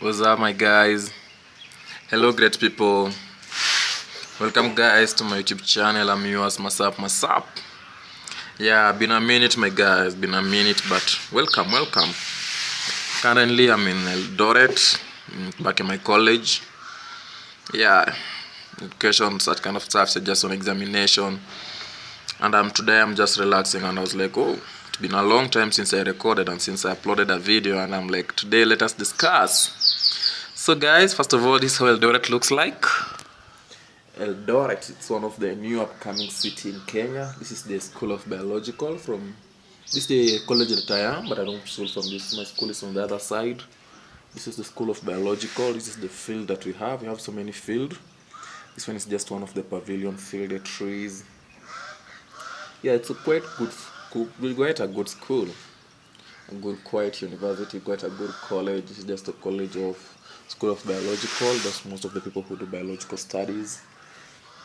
What's up, my guys? Hello, great people. Welcome, guys, to my YouTube channel. I'm yours, Masap. Yeah, been a minute, my guys. Been a minute, but welcome. Currently, I'm in Eldoret, back in my college. Yeah, education, such kind of stuff. So just on examination, and today I'm just relaxing, and I was like, oh, it's been a long time since I recorded and since I uploaded a video, and I'm like, today let us discuss. So guys, first of all, this is how Eldoret looks like. Eldoret, it's one of the new upcoming city in Kenya. This is the School of Biological from this is the college that I am, but I don't school from this. My school is on the other side. This is the School of Biological. This is the field that we have. We have so many fields. This one is just one of the pavilion field, the trees. Yeah, it's a quite quite a good school. A good quiet university, quite a good college. This is just a college of School of Biological. That's most of the people who do biological studies.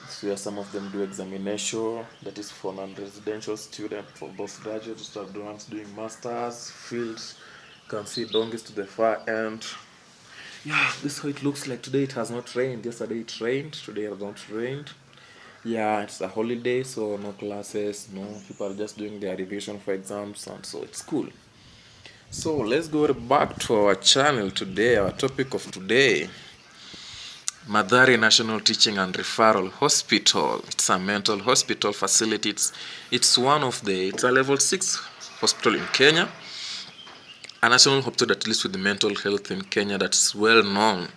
So yeah, some of them do examination. That is for non-residential students, for both graduates, the ones doing masters, fields. You can see donkeys to the far end. Yeah, this is how it looks like today. It has not rained. Yesterday it rained. Today it has not rained. Yeah, it's a holiday, so no classes, no people are just doing their revision for exams, and so it's cool. So let's go back to our channel today. Our topic of today, Mathari National Teaching and Referral Hospital. It's a mental hospital facility. It's a level 6 hospital in Kenya. A national hospital that deals with the mental health in Kenya that's well known.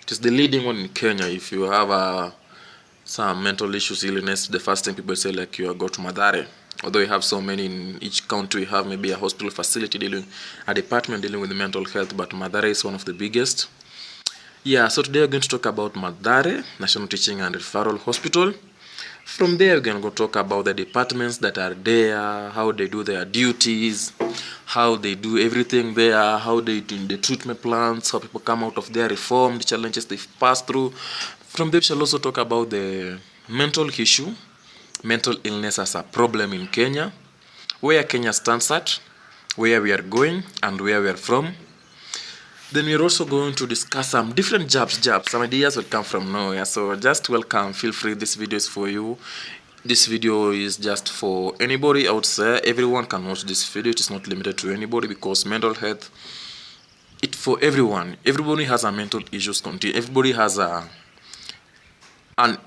It is the leading one in Kenya. If you have some mental issues, illness, the first thing people say like you go to Mathari. Although we have so many in each county, we have maybe a hospital facility a department dealing with mental health, but Mathari is one of the biggest. Yeah, so today we're going to talk about Mathari National Teaching and Referral Hospital. From there, we're going to go talk about the departments that are there, how they do their duties, how they do everything there, how they do the treatment plans, how people come out of their reform, the challenges they've passed through. From there, we shall also talk about the mental issue, mental illness as a problem in Kenya, where Kenya stands at, where we are going, and where we are from. Then we're also going to discuss some different jobs. Some ideas will come from nowhere. So just welcome. Feel free. This video is for you. This video is just for anybody out there. Everyone can watch this video. It is not limited to anybody because mental health, it's for everyone. Everybody has a mental issues. Everybody has an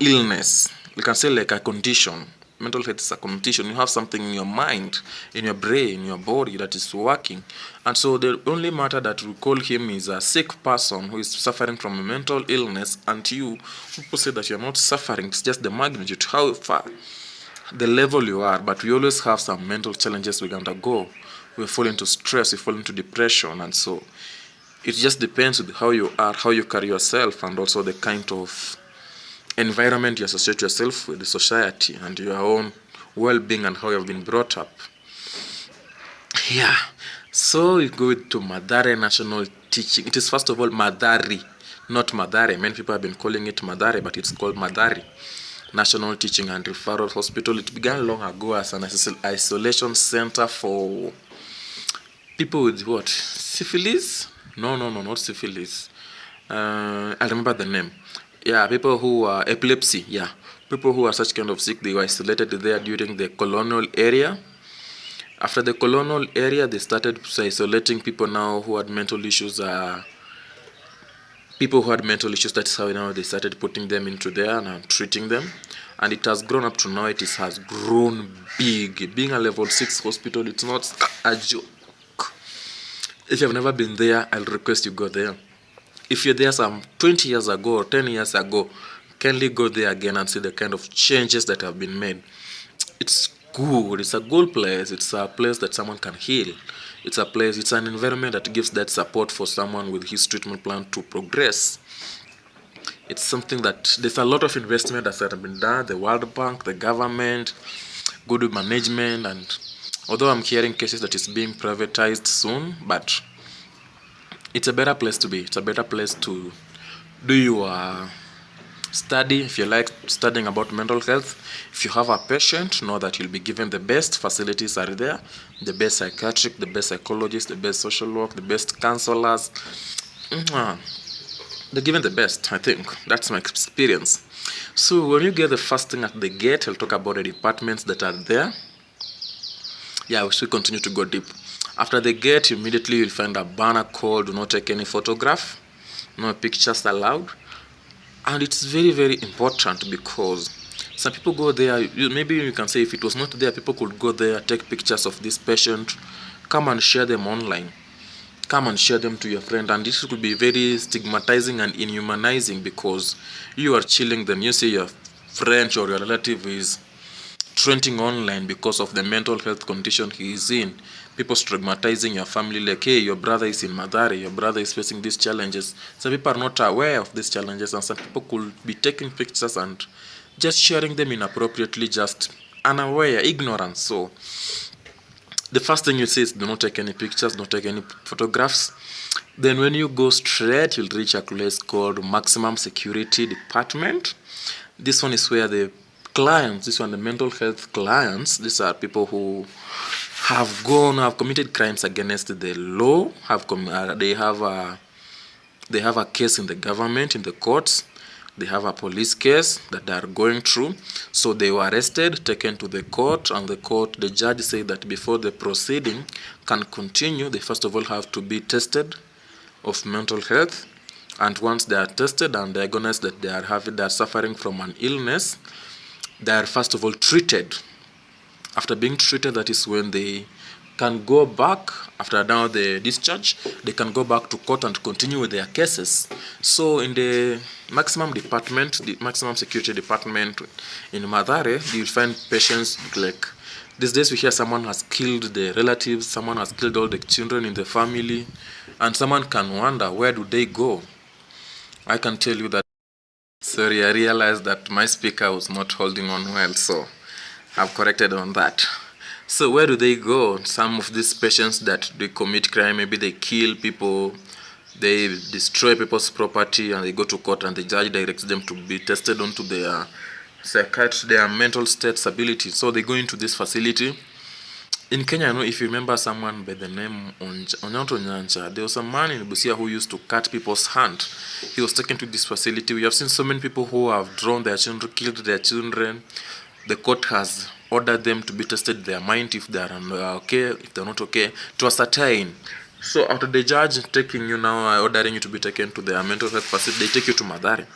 illness. You can say like a condition. Mental health is a condition. You have something in your mind, in your brain, in your body that is working. And so the only matter that we call him is a sick person who is suffering from a mental illness, and you people say that you're not suffering. It's just the magnitude, how far, the level you are. But we always have some mental challenges we undergo. We fall into stress, we fall into depression, and so it just depends on how you are, how you carry yourself, and also the kind of environment you associate yourself with, the society, and your own well-being and how you have been brought up. Yeah, so we go to Mathari National Teaching. It is first of all Mathari, not Mathari. Many people have been calling it Mathari, but it's called Mathari National Teaching and Referral Hospital. It began long ago as an isolation center for people with what? Syphilis? No, not syphilis. I remember the name. Yeah, people who are epilepsy. Yeah, people who are such kind of sick, they were isolated there during the colonial area. After the colonial area, they started isolating people now who had mental issues. People who had mental issues, that's how now they started putting them into there and treating them. And it has grown up to now, it has grown big. Being a level 6 hospital, it's not a joke. If you've never been there, I'll request you go there. If you're there some 20 years ago or 10 years ago, kindly go there again and see the kind of changes that have been made. It's good. It's a good place. It's a place that someone can heal. It's an environment that gives that support for someone with his treatment plan to progress. It's something that there's a lot of investment that have been done, the World Bank, the government, good management, and although I'm hearing cases that it's being privatized soon, but it's a better place to be. It's a better place to do your study. If you like studying about mental health, if you have a patient, know that you'll be given the best facilities are there, the best psychiatric, the best psychologists, the best social work, the best counselors. Mwah. They're given the best, I think. That's my experience. So when you get the first thing at the gate, I'll talk about the departments that are there. Yeah, we should continue to go deep. After the gate, immediately you'll find a banner called "Do not take any photograph, no pictures allowed," and it's very very important because some people go there. Maybe you can say if it was not there, people could go there, take pictures of this patient, come and share them online, come and share them to your friend, and this could be very stigmatizing and inhumanizing because you are chilling, then you see your friend or your relative is trending online because of the mental health condition he is in. People stigmatizing your family like, hey, your brother is in Mathari, your brother is facing these challenges. Some people are not aware of these challenges, and some people could be taking pictures and just sharing them inappropriately, just unaware, ignorant. So the first thing you say is do not take any pictures, don't take any photographs. Then when you go straight, you'll reach a place called Maximum Security Department. This one is where the clients, this one the mental health clients, these are people who have committed crimes against the law, they have a case in the government, in the courts, they have a police case that they are going through. So they were arrested, taken to the court, and the judge said that before the proceeding can continue, they first of all have to be tested of mental health. And once they are tested and diagnosed that they are suffering from an illness, they are first of all treated. After being treated, that is when they can go back, after now the discharge, they can go back to court and continue with their cases. So in the maximum department, the maximum security department in Mathari, you'll find patients like these days we hear someone has killed the relatives, someone has killed all the children in the family, and someone can wonder where do they go. I can tell you that. Sorry, I realized that my speaker was not holding on well, so I've corrected on that. So where do they go? Some of these patients that they commit crime, maybe they kill people, they destroy people's property, and they go to court, and the judge directs them to be tested onto their psychiatry, their mental state's ability. So they go into this facility. In Kenya, I know if you remember someone by the name Onyanto Nyancha, there was a man in Busia who used to cut people's hand. He was taken to this facility. We have seen so many people who have drawn their children, killed their children. The court has ordered them to be tested their mind if they are okay, if they're not okay, to ascertain. So after the judge taking you now, ordering you to be taken to their mental health facility, they take you to Mathari.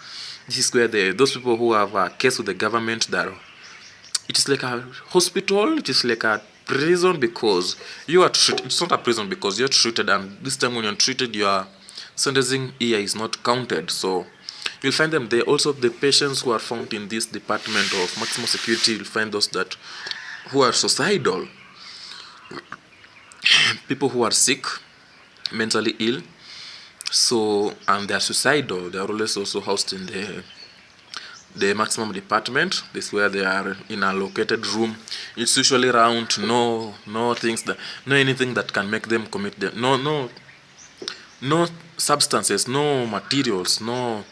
This is where those people who have a case with the government, it is like a hospital, it is like a prison because you are treated. It's not a prison because you're treated, and this time when you're treated, your sentencing year is not counted. So you'll find them there. Also, the patients who are found in this department of maximum security, you'll find those who are suicidal, people who are sick, mentally ill. So, and they are suicidal. They are always also housed in the maximum department. This is where they are in a located room. It's usually round, no anything that can make them commit them. No substances, no materials, no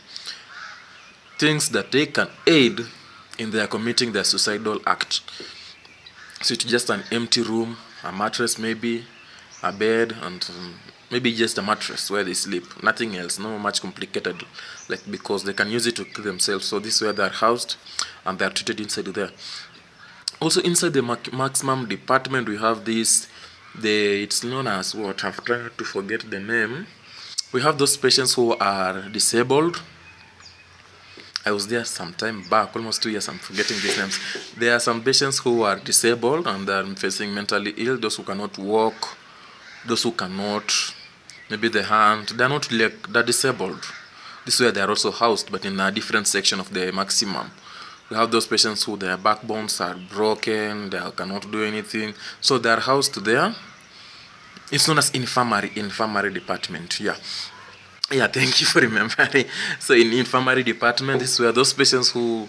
things that they can aid in their committing their suicidal act. So it's just an empty room, a mattress maybe, a bed, and maybe just a mattress where they sleep. Nothing else, no much complicated, like because they can use it to kill themselves. So this is where they are housed, and they are treated inside there. Also inside the maximum department, we have it's known as what? I've tried to forget the name. We have those patients who are disabled. I was there some time back, almost 2 years. I'm forgetting these names. There are some patients who are disabled and they're facing mentally ill. Those who cannot walk, those who cannot, maybe the hand, they're disabled. This is where they are also housed, but in a different section of the maximum. We have those patients who their backbones are broken, they cannot do anything, so they are housed there. It's known as infirmary department. Yeah, thank you for remembering. So in infirmary department, this is where those patients who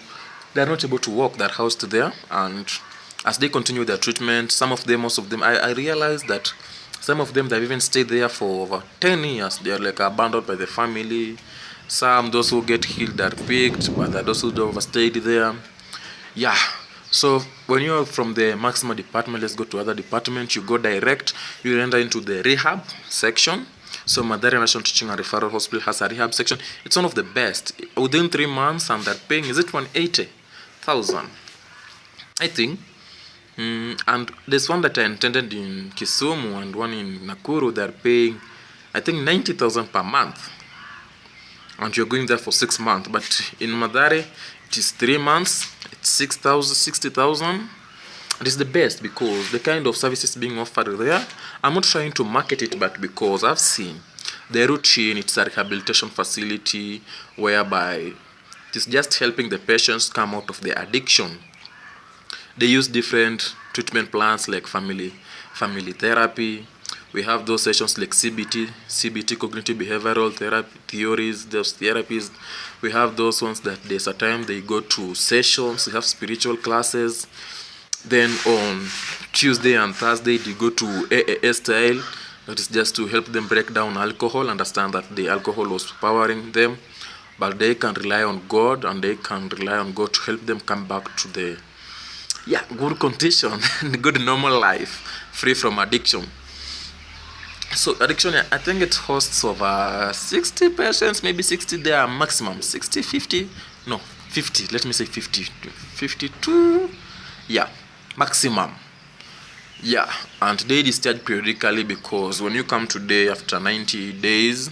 they are not able to walk, they're housed there, and as they continue their treatment, most of them, I realized that some of them, they've even stayed there for over 10 years. They are like abandoned by the family. Those who get healed are picked, but there are those who overstayed there. Yeah. So when you're from the maximum department, let's go to other department. You go direct, you enter into the rehab section. So Mathari National Teaching and Referral Hospital has a rehab section. It's one of the best. Within 3 months, and they're paying, is it 180,000? I think. And there's one that I intended in Kisumu and one in Nakuru. They're paying, I think, 90,000 per month. And you're going there for 6 months. But in Mathari, it is 3 months. It's 60,000. It is the best because the kind of services being offered there, I'm not trying to market it, but because I've seen the routine. It's a rehabilitation facility whereby it's just helping the patients come out of their addiction. They use different treatment plans like family therapy. We have those sessions like CBT, cognitive behavioral therapy theories, those therapies. We have those ones that there's a time they go to sessions, we have spiritual classes. Then on Tuesday and Thursday they go to AAA style. That is just to help them break down alcohol, understand that the alcohol was powering them. But they can rely on God, and they can rely on God to help them come back to the good condition, good normal life, free from addiction. So addiction, I think it hosts over 60 patients, maybe 60 there maximum, 60, 50, no, 50, let me say 50, 52, maximum. And they discharge periodically because when you come today after 90 days,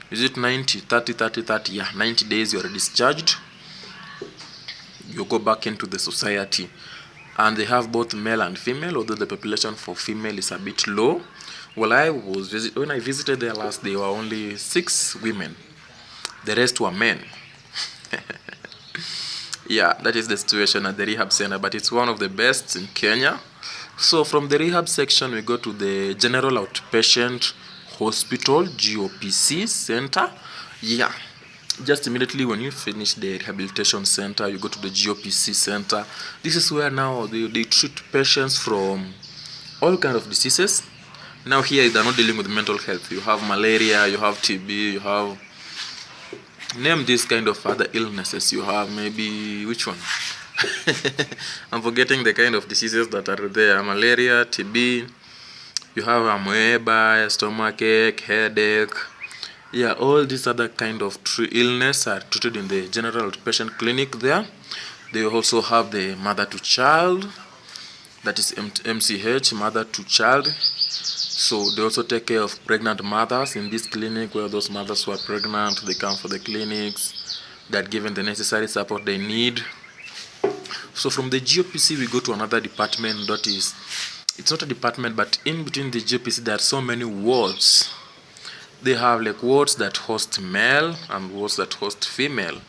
is it 90, 30, 30, 30, 90 days you are discharged, you go back into the society. And they have both male and female, although the population for female is a bit low. When I visited there last, there were only 6 women. The rest were men. That is the situation at the rehab center, but it's one of the best in Kenya. So from the rehab section, we go to the General Outpatient Hospital, GOPC center. Just immediately when you finish the rehabilitation center, you go to the GOPC center. This is where now they treat patients from all kinds of diseases. Now here they're not dealing with mental health. You have malaria, you have TB, you have, name this kind of other illnesses. You have maybe, which one? I'm forgetting the kind of diseases that are there. Malaria, TB, you have amoeba, stomachache, headache. All these other kind of illness are treated in the general outpatient clinic there. They also have the mother to child, that is MCH, mother to child. So they also take care of pregnant mothers in this clinic, where those mothers who are pregnant, they come for the clinics, they're given the necessary support they need. So from the GOPC we go to another department that is, it's not a department, but in between the GOPC there are so many wards. They have like wards that host male and wards that host female.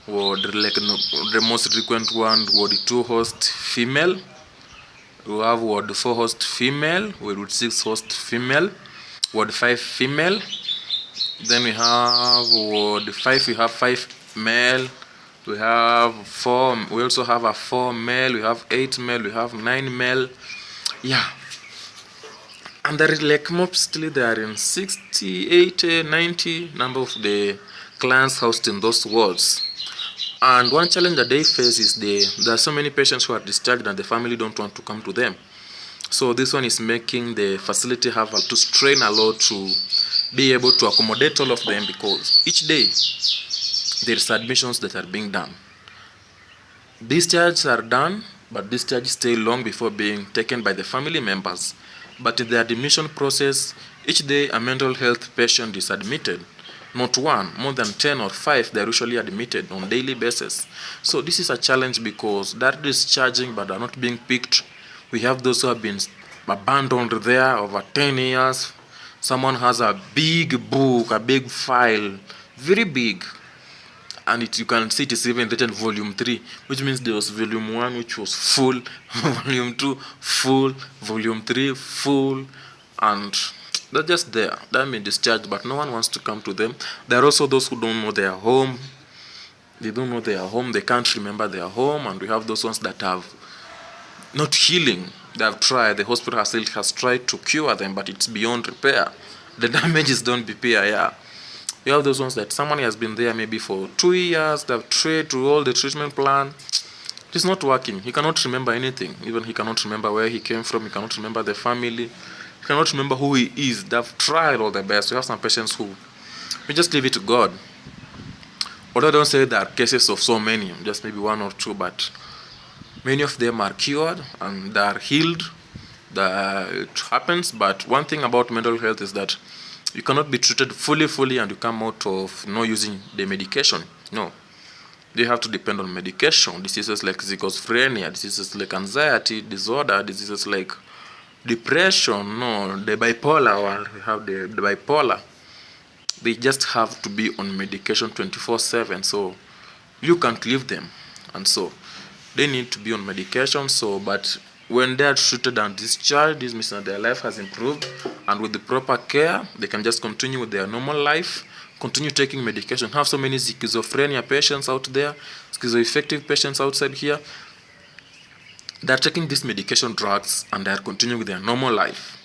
Ward, like the most frequent one, Ward 2 host female. We have Ward 4 host female, Ward 6 host female, Ward 5 female. Then we have Ward 5, we have 5 male, we have 4, we also have a 4 male, we have 8 male, we have 9 male. And there is like mostly there are in 60, 80, 90 number of the clients housed in those wards. And one challenge that they face is there are so many patients who are discharged and the family don't want to come to them. So this one is making the facility have to strain a lot to be able to accommodate all of them, because each day there's admissions that are being done. Discharges are done, but discharges stay long before being taken by the family members. But in the admission process, each day a mental health patient is admitted. Not one, more than 10 or 5, they're usually admitted on a daily basis. So this is a challenge because they're discharging but are not being picked. We have those who have been abandoned there over 10 years. Someone has a big book, a big file, very big. And you can see it is even written volume 3, which means there was volume 1 which was full, volume 2 full, volume 3 full, and they're just there. They're being discharged, but no one wants to come to them. There are also those who don't know their home. They don't know their home. They can't remember their home. And we have those ones that have not healing. They have tried. The hospital has tried to cure them, but it's beyond repair. The damages don't repair. You have those ones that someone has been there maybe for 2 years. They've tried through all the treatment plan. It's not working. He cannot remember anything. Even he cannot remember where he came from. He cannot remember the family. He cannot remember who he is. They've tried all their best. We have some patients who we just leave it to God. Although I don't say there are cases of so many, just maybe one or two, but many of them are cured and they are healed. It happens. But one thing about mental health is that you cannot be treated fully and you come out of not using the medication. No. They have to depend on medication. Diseases like schizophrenia, diseases like anxiety disorder, diseases like depression, no, the bipolar one, we have the bipolar. They just have to be on medication 24/7. So you can't leave them. And so they need to be on medication. So, but when they are treated and discharged, this means that their life has improved, and with the proper care, they can just continue with their normal life, continue taking medication. Have so many schizophrenia patients out there, schizoaffective patients outside here. They're taking these medication drugs and they're continuing with their normal life.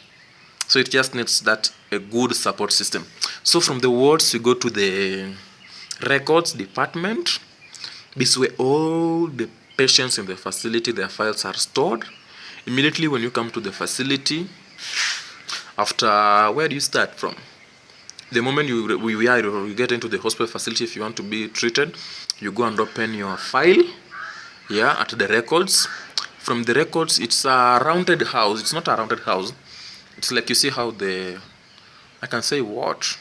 So it just needs that a good support system. So from the wards, you go to the records department. This way, all the patients in the facility, their files are stored. Immediately when you come to the facility, after, where do you start from? The moment you get into the hospital facility, if you want to be treated, you go and open your file, at the records. From the records, it's a rounded house. It's not a rounded house. It's like, you see how I can say what?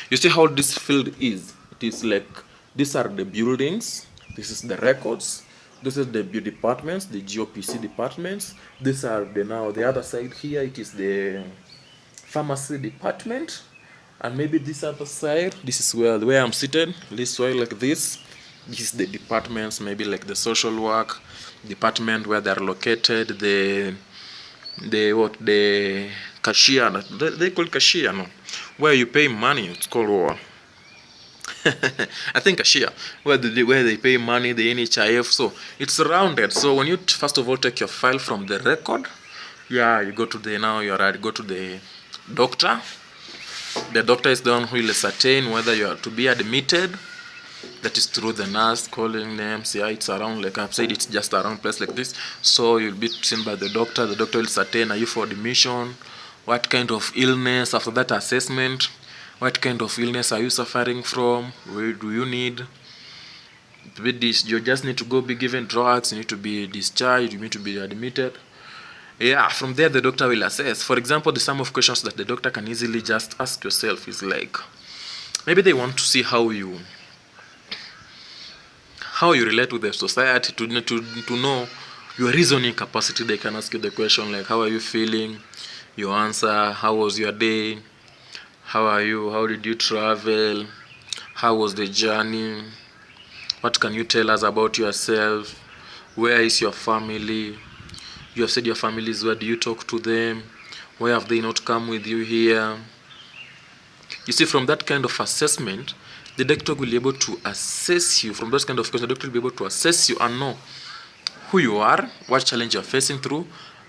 You see how this field is. It is like, these are the buildings. This is the records. This is the departments, the GOPC departments. These are the other side here. It is the pharmacy department. And maybe this other side, this is where I'm seated. This way, like this. This is the departments, maybe like the social work department where they're located. The cashier, they call cashier, no, where you pay money. It's called what? I think cashier, where they pay money, the NHIF. So it's rounded. So when you first of all take your file from the record, you go to go to the doctor. The doctor is the one who will ascertain whether you are to be admitted. That is through the nurse calling names. It's around, like I've said, it's just around place like this. So you'll be seen by the doctor. The doctor will ascertain, are you for admission? What kind of illness? After that assessment, what kind of illness are you suffering from? Where do you need? You just need to go be given drugs. You need to be discharged. You need to be admitted. From there the doctor will assess. For example, the sum of questions that the doctor can easily just ask yourself is like, maybe they want to see how you relate with the society, to know your reasoning capacity. They can ask you the question like, how are you feeling? You answer, how was your day? How are you? How did you travel? How was the journey? What can you tell us about yourself? Where is your family? You have said your family is. Where do you talk to them? Why have they not come with you here? You see, from that kind of assessment, the doctor will be able to assess you. From those kind of questions, the doctor will be able to assess you and know who you are, what challenge you are facing through.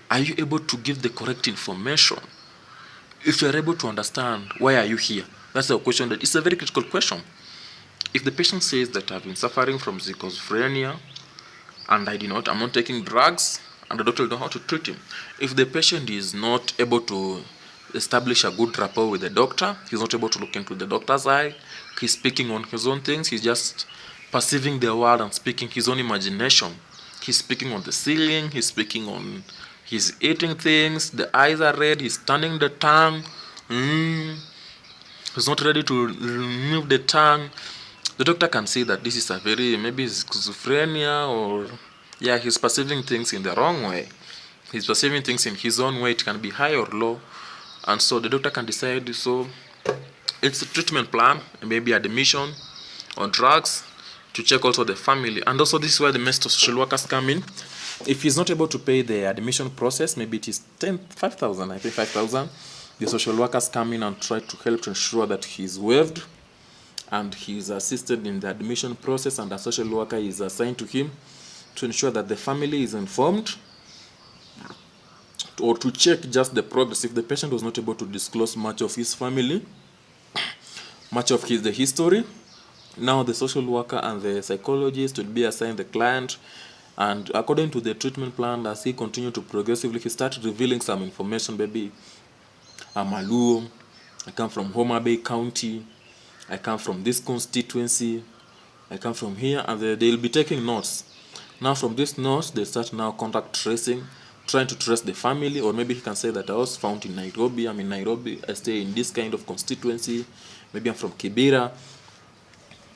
Are you able to give the correct information? If you are able to understand, why are you here? That's a question that is a very critical question. If the patient says that I've been suffering from schizophrenia and I'm not taking drugs, and the doctor will know how to treat him. If the patient is not able to establish a good rapport with the doctor, he's not able to look into the doctor's eye, he's speaking on his own things, he's just perceiving the world and speaking his own imagination. He's speaking on the ceiling, he's eating things, the eyes are red, he's turning the tongue, he's not ready to remove the tongue. The doctor can see that this is maybe schizophrenia, or he's perceiving things in the wrong way. He's perceiving things in his own way. It can be high or low. And so the doctor can decide. So it's a treatment plan, maybe admission or drugs, to check also the family. And also this is where the most of social workers come in. If he's not able to pay the admission process, maybe it is 5,000, I think 5,000, the social workers come in and try to help to ensure that he's waived and he's assisted in the admission process, and a social worker is assigned to him to ensure that the family is informed, or to check just the progress. If the patient was not able to disclose much of his family, much of the history, now the social worker and the psychologist will be assigned the client, and according to the treatment plan, as he continues to progressively, he starts revealing some information. Maybe I'm a Luo. I come from Homa Bay County. I come from this constituency. I come from here, and they'll be taking notes. Now from this notes, they start now contact tracing, trying to trace the family, or maybe he can say that I was found in Nairobi. I'm in Nairobi. I stay in this kind of constituency. Maybe I'm from Kibera.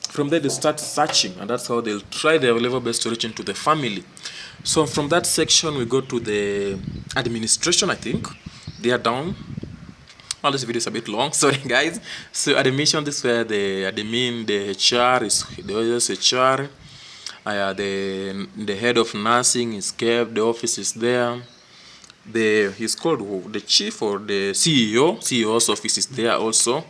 From there, they start searching, and that's how they'll try their level best to reach into the family. So from that section, we go to the administration, I think. They are down. Well, this video is a bit long, sorry guys. So admission, this is where the admin, the HR is, the HR. The head of nursing is kept, the office is there. He's called who? The chief or the CEO. CEO's office is there also.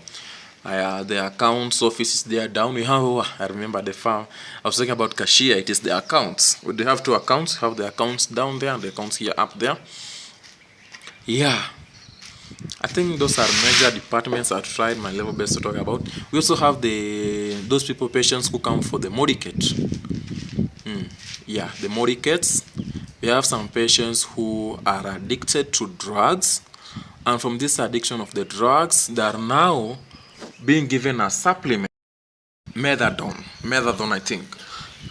The accounts office is there down. We have, I remember the farm. I was talking about cashier. It is the accounts. We have two accounts. Have the accounts down there and the accounts here up there. Yeah, I think those are major departments I tried my level best to talk about. We also have those patients who come for the Modicate. Yeah, the Modicates. We have some patients who are addicted to drugs, and from this addiction of the drugs, they are now being given a supplement, methadone I think.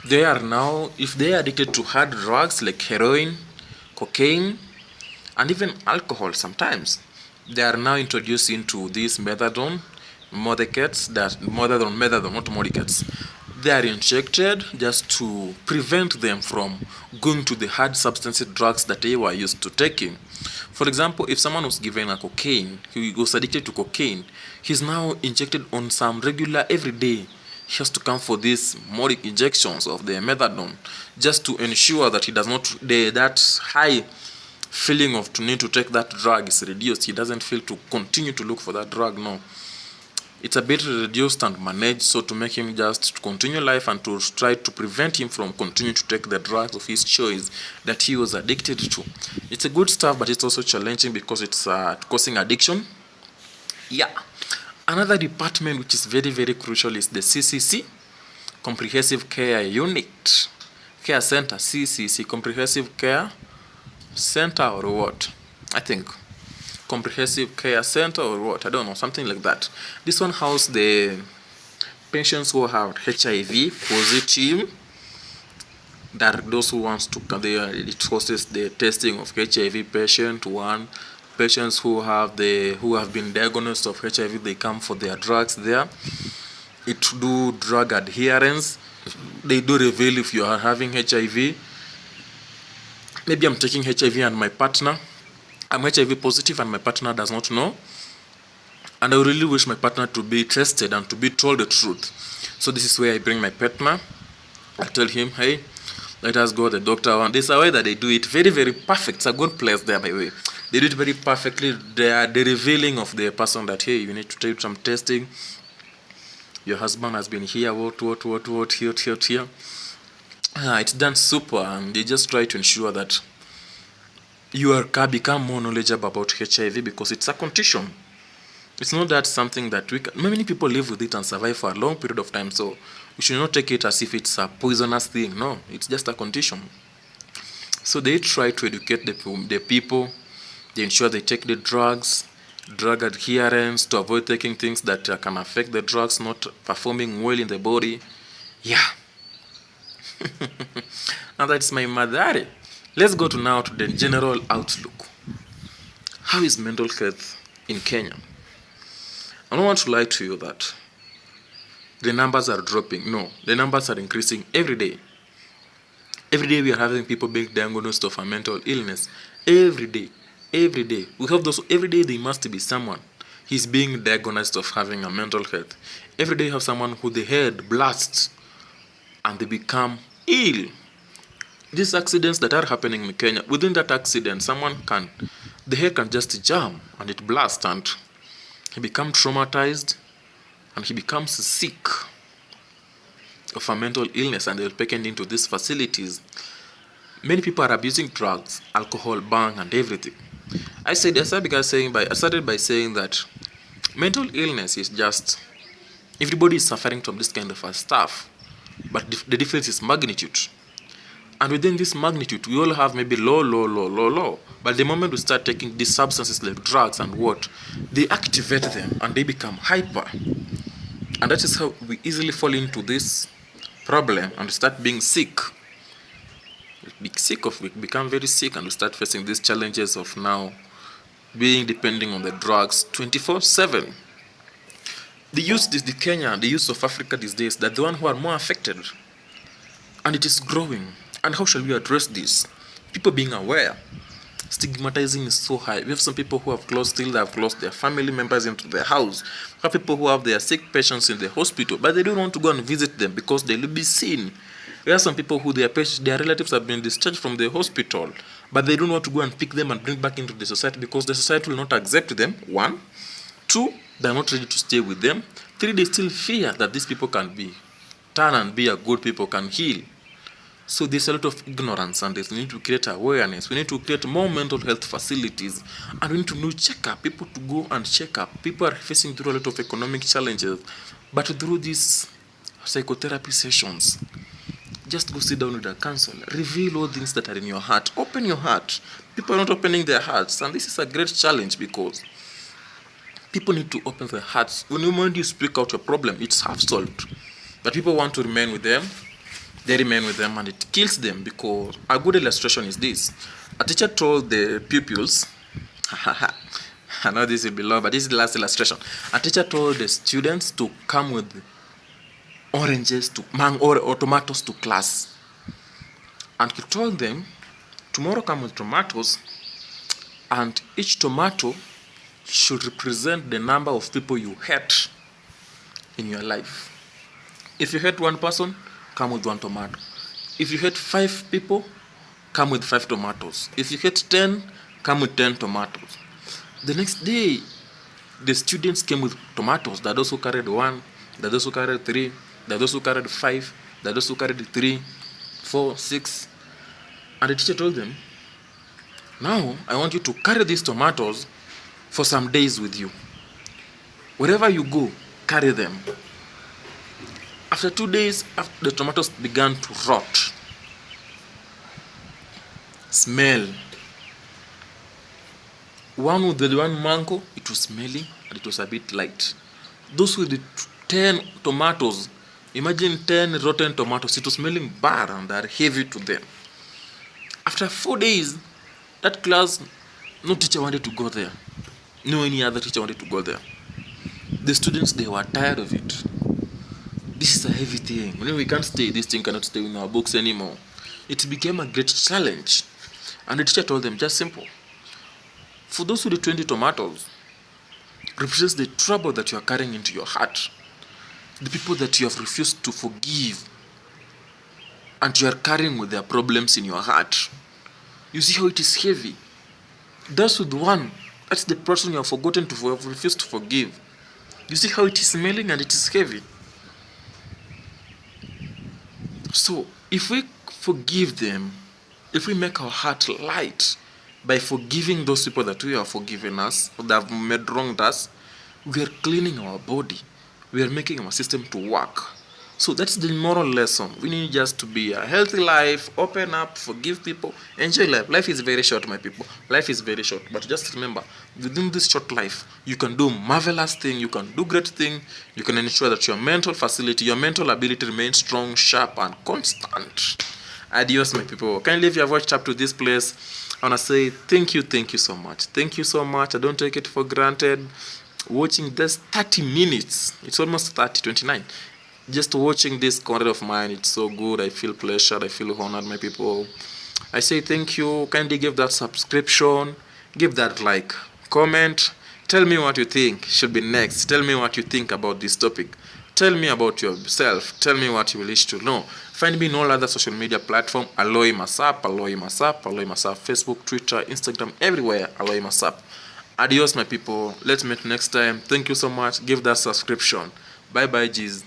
They are now, if they are addicted to hard drugs like heroin, cocaine, and even alcohol sometimes, they are now introduced into this methadone, Modicates, methadone, not Modicates. They are injected just to prevent them from going to the hard substance drugs that they were used to taking. For example, if someone was given a cocaine, he was addicted to cocaine, he's now injected on some regular every day. He has to come for these more injections of the methadone just to ensure that he does not, that high feeling of to need to take that drug is reduced. He doesn't feel to continue to look for that drug. No, it's a bit reduced and managed, so to make him just continue life and to try to prevent him from continuing to take the drugs of his choice that he was addicted to. It's a good stuff, but it's also challenging because it's causing addiction. Yeah. Another department which is very, very crucial is the CCC, Comprehensive Care Unit, Care Center, CCC, Comprehensive Care Center or what? I think Comprehensive Care Center or what? I don't know, something like that. This one houses the patients who have HIV positive. That those who wants to, it houses the testing of HIV patient one. Patients who have been diagnosed of HIV, they come for their drugs there. It do drug adherence. They do reveal if you are having HIV. Maybe I'm taking HIV and my partner, I'm HIV positive and my partner does not know. And I really wish my partner to be tested and to be told the truth. So this is where I bring my partner. I tell him, hey, let us go to the doctor. And there's a way that they do it very, very perfect. It's a good place there, by the way. They do it very perfectly. They are the revealing of the person that, hey, you need to take some testing. Your husband has been here, here. It's done super, and they just try to ensure that you become more knowledgeable about HIV because it's a condition. It's not that something that many people live with it and survive for a long period of time, so we should not take it as if it's a poisonous thing. No, it's just a condition. So they try to educate the people. They ensure they take the drugs, drug adherence, to avoid taking things that can affect the drugs not performing well in the body. Yeah. Now that's my Mathari. Let's go now to the general outlook. How is mental health in Kenya? I don't want to lie to you that the numbers are dropping. No, the numbers are increasing every day. Every day we are having people being diagnosed of a mental illness. Every day. We have those, every day there must be someone. He's being diagnosed of having a mental health. Every day you have someone who the head blasts and they become ill. These accidents that are happening in Kenya, within that accident, the head can just jam and it blasts and he becomes traumatized and he becomes sick of a mental illness and they're taken into these facilities. Many people are abusing drugs, alcohol, bang, and everything. I started by saying that mental illness is just, everybody is suffering from this kind of stuff, but the difference is magnitude. And within this magnitude, we all have maybe low. But the moment we start taking these substances like drugs and what, they activate them and they become hyper. And that is how we easily fall into this problem and start being sick. We become very sick and we start facing these challenges of now being depending on the drugs 24/7. The youth of Africa these days, they're the one who are more affected. And it is growing. And how shall we address this? People being aware. Stigmatizing is so high. We have some people who have lost their family members into their house. We have people who have their sick patients in the hospital, but they don't want to go and visit them because they will be seen. There are some people who their relatives have been discharged from the hospital, but they don't want to go and pick them and bring back into the society because the society will not accept them. 1. 2, they're not ready to stay with them. 3, they still fear that these people can turn and be a good people, can heal. So there's a lot of ignorance and we need to create awareness. We need to create more mental health facilities and we need to do check-up, people to go and check up. People are facing through a lot of economic challenges, but through these psychotherapy sessions, just go sit down with a counselor, reveal all things that are in your heart, open your heart. People are not opening their hearts, and this is a great challenge because people need to open their hearts. When you speak out your problem, it's half solved, but people want to remain with them. They remain with them and it kills them because a good illustration is this. A teacher told the pupils, I know this will be long, but this is the last illustration. A teacher told the students to come with oranges or tomatoes to class. And he told them, tomorrow come with tomatoes and each tomato should represent the number of people you hate in your life. If you hate one person, come with 1 tomato. If you hate 5 people, come with 5 tomatoes. If you hate 10, come with 10 tomatoes. The next day, the students came with tomatoes. There are those who carried 1, there are those who carried 3, there are those who carried 5, there are those who carried 3, 4, 6. And the teacher told them, now I want you to carry these tomatoes for some days with you. Wherever you go, carry them. After 2 days, the tomatoes began to rot. Smell. One with the one mango, it was smelly and it was a bit light. Those with the 10 tomatoes, imagine 10 rotten tomatoes, it was smelling bad and they are heavy to them. After 4 days, that class, no teacher wanted to go there. No any other teacher wanted to go there. The students, they were tired of it. This is a heavy thing. We can't stay, this thing cannot stay in our books anymore. It became a great challenge. And the teacher told them, just simple. For those with the 20 tomatoes, represents the trouble that you are carrying into your heart. The people that you have refused to forgive. And you are carrying with their problems in your heart. You see how it is heavy. Those with 1, that's the person you have forgotten to have refused to forgive. You see how it is smelling and it is heavy. So, if we forgive them, if we make our heart light by forgiving those people that we have forgiven us, or that have made wronged us, we are cleaning our body. We are making our system to work. So that's the moral lesson. We need just to be a healthy life, open up, forgive people, enjoy life. Life is very short, my people. Life is very short. But just remember, within this short life, you can do marvelous things, you can do great things, you can ensure that your mental facility, your mental ability remains strong, sharp, and constant. Adios, my people. Kindly, if you have watched up to this place, I want to say thank you so much. Thank you so much. I don't take it for granted. Watching this 30 minutes, it's almost 29. Just watching this content of mine, it's so good. I feel pleasure, I feel honored, my people. I say thank you. Kindly give that subscription, give that like, comment. Tell me what you think should be next. Tell me what you think about this topic. Tell me about yourself. Tell me what you wish to know. Find me in all other social media platforms. Aloy Masap, Facebook, Twitter, Instagram, everywhere. Aloy Masap. Adios, my people. Let's meet next time. Thank you so much. Give that subscription. Bye bye, G's.